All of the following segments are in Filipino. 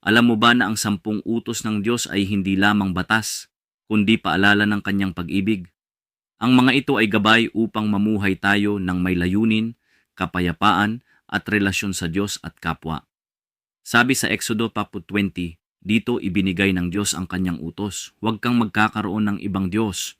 Alam mo ba na ang 10 utos ng Diyos ay hindi lamang batas, kundi paalala ng kanyang pag-ibig? Ang mga ito ay gabay upang mamuhay tayo ng may layunin, kapayapaan at relasyon sa Diyos at kapwa. Sabi sa Exodo 20, dito ibinigay ng Diyos ang kanyang utos. Huwag kang magkakaroon ng ibang Diyos.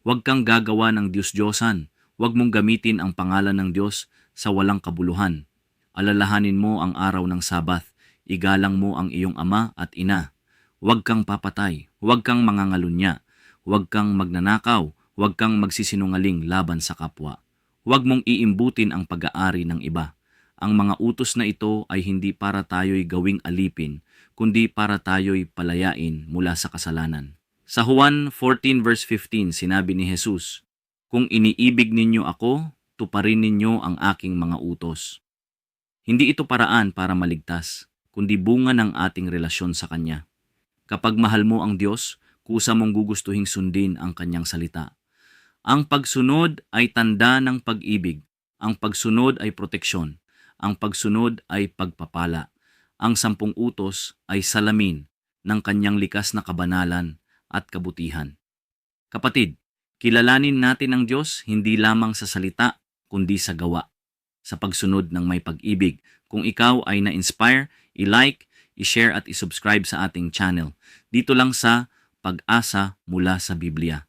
Huwag kang gagawa ng Diyos-Diyosan. Huwag mong gamitin ang pangalan ng Diyos sa walang kabuluhan. Alalahanin mo ang araw ng Sabath. Igalang mo ang iyong ama at ina. Huwag kang papatay. Huwag kang mangangalunya. Huwag kang magnanakaw. Huwag kang magsisinungaling laban sa kapwa. Huwag mong iimbutin ang pag-aari ng iba. Ang mga utos na ito ay hindi para tayo'y gawing alipin, kundi para tayo'y palayain mula sa kasalanan. Sa Juan 14 verse 15, sinabi ni Jesus, "Kung iniibig ninyo ako, tuparin ninyo ang aking mga utos." Hindi ito paraan para maligtas, kundi bunga ng ating relasyon sa Kanya. Kapag mahal mo ang Diyos, kusa mong gugustuhing sundin ang Kanyang salita. Ang pagsunod ay tanda ng pag-ibig. Ang pagsunod ay proteksyon. Ang pagsunod ay pagpapala. Ang 10 utos ay salamin ng kanyang likas na kabanalan at kabutihan. Kapatid, kilalanin natin ang Diyos hindi lamang sa salita, kundi sa gawa, sa pagsunod ng may pag-ibig. Kung ikaw ay na-inspire, i-like, i-share at i-subscribe sa ating channel. Dito lang sa Pag-asa mula sa Biblia.